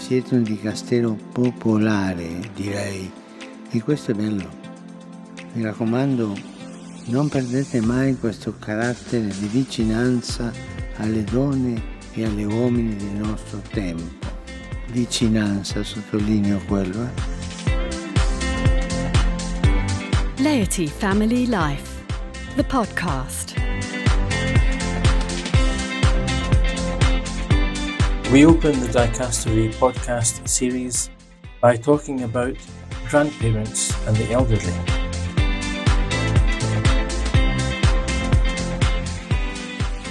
Siete un dicastero popolare, direi, e questo è bello. Mi raccomando, non perdete mai questo carattere di vicinanza alle donne e agli uomini del nostro tempo. Vicinanza, sottolineo quello. Laity Family Life, the podcast. We open the Dicastery podcast series by talking about grandparents and the elderly.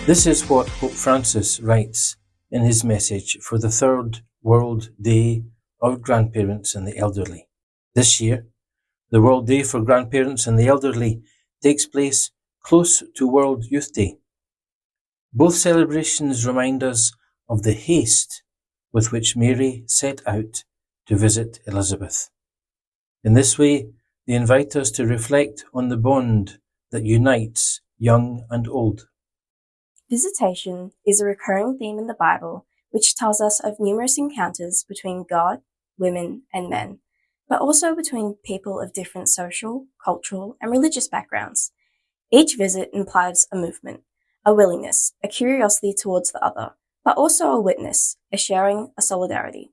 This is what Pope Francis writes in his message for the Third World Day of Grandparents and the Elderly. This year, the World Day for Grandparents and the Elderly takes place close to World Youth Day. Both celebrations remind us of the haste with which Mary set out to visit Elizabeth. In this way, they invite us to reflect on the bond that unites young and old. Visitation is a recurring theme in the Bible, which tells us of numerous encounters between God, women, and men, but also between people of different social, cultural, and religious backgrounds. Each visit implies a movement, a willingness, a curiosity towards the other, but also a witness, a sharing, a solidarity.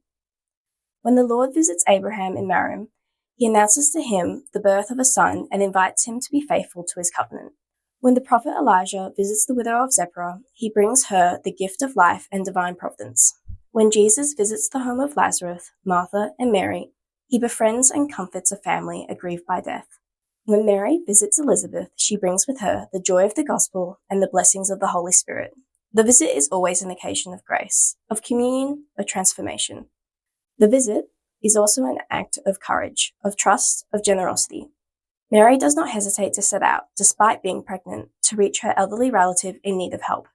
When the Lord visits Abraham in Marim, he announces to him the birth of a son and invites him to be faithful to his covenant. When the prophet Elijah visits the widow of Zephrah, he brings her the gift of life and divine providence. When Jesus visits the home of Lazarus, Martha, and Mary, he befriends and comforts a family aggrieved by death. When Mary visits Elizabeth, she brings with her the joy of the gospel and the blessings of the Holy Spirit. The visit is always an occasion of grace, of communion, of transformation. The visit is also an act of courage, of trust, of generosity. Mary does not hesitate to set out, despite being pregnant, to reach her elderly relative in need of help.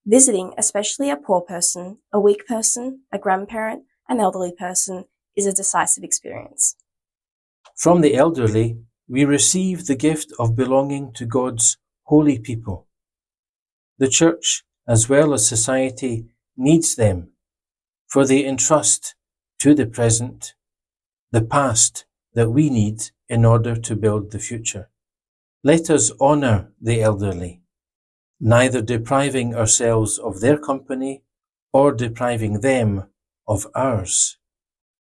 Visiting, especially a poor person, a weak person, a grandparent, an elderly person, is a decisive experience. From the elderly, we receive the gift of belonging to God's holy people. The Church, as well as society, needs them, for they entrust to the present the past that we need in order to build the future. Let us honour the elderly, neither depriving ourselves of their company or depriving them of ours.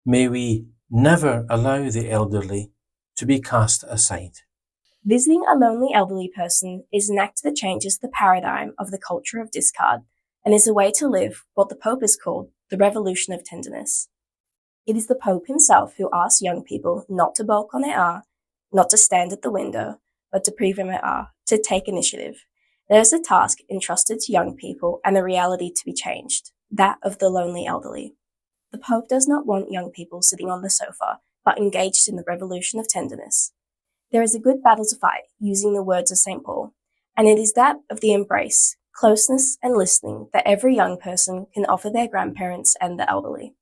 May we never allow the elderly to be cast aside. Visiting a lonely elderly person is an act that changes the paradigm of the culture of discard and is a way to live what the Pope has called the revolution of tenderness. It is the Pope himself who asks young people not to balk on their art, not to stand at the window, but to prima art, to take initiative. There is a task entrusted to young people and a reality to be changed, that of the lonely elderly. The Pope does not want young people sitting on the sofa, but engaged in the revolution of tenderness. There is a good battle to fight, using the words of St. Paul, and it is that of the embrace, closeness, and listening that every young person can offer their grandparents and the elderly.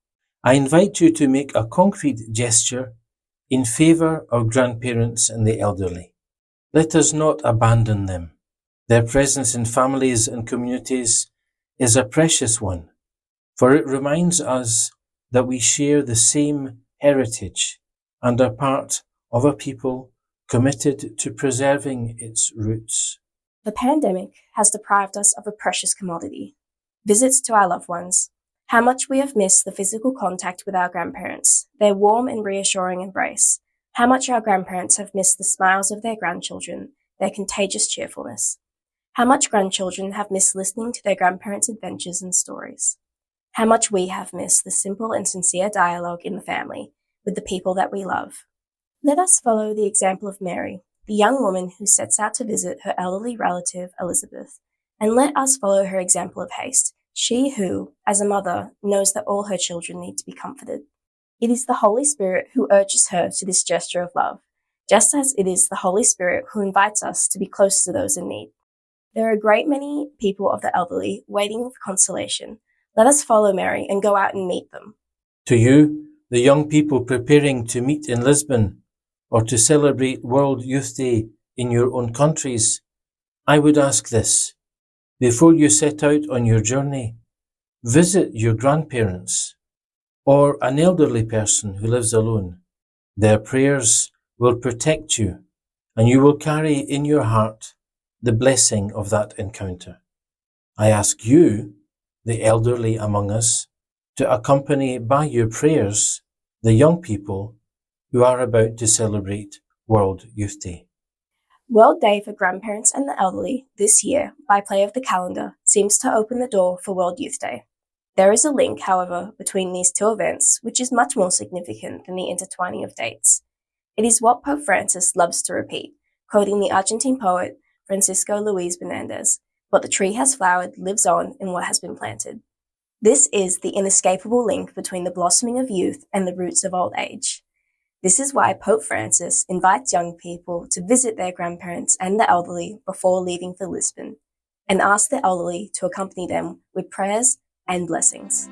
I invite you to make a concrete gesture in favour of grandparents and the elderly. Let us not abandon them. Their presence in families and communities is a precious one, for it reminds us that we share the same heritage and are part of a people committed to preserving its roots. The pandemic has deprived us of a precious commodity, visits to our loved ones. How much we have missed the physical contact with our grandparents, their warm and reassuring embrace. How much our grandparents have missed the smiles of their grandchildren, their contagious cheerfulness. How much grandchildren have missed listening to their grandparents' adventures and stories. How much we have missed the simple and sincere dialogue in the family with the people that we love. Let us follow the example of Mary, the young woman who sets out to visit her elderly relative Elizabeth, and let us follow her example of haste, she who, as a mother, knows that all her children need to be comforted. It is the Holy Spirit who urges her to this gesture of love, just as it is the Holy Spirit who invites us to be close to those in need. There are a great many people of the elderly waiting for consolation. Let us follow Mary and go out and meet them. To you, the young people preparing to meet in Lisbon or to celebrate World Youth Day in your own countries, I would ask this. Before you set out on your journey, visit your grandparents. or an elderly person who lives alone. Their prayers will protect you, and you will carry in your heart the blessing of that encounter. I ask you, the elderly among us, to accompany by your prayers the young people who are about to celebrate World Youth Day. World Day for Grandparents and the Elderly this year, by play of the calendar, seems to open the door for World Youth Day. There is a link, however, between these two events, which is much more significant than the intertwining of dates. It is what Pope Francis loves to repeat, quoting the Argentine poet Francisco Luis Benandez, "What the tree has flowered lives on in what has been planted." This is the inescapable link between the blossoming of youth and the roots of old age. This is why Pope Francis invites young people to visit their grandparents and the elderly before leaving for Lisbon, and asks the elderly to accompany them with prayers and blessings.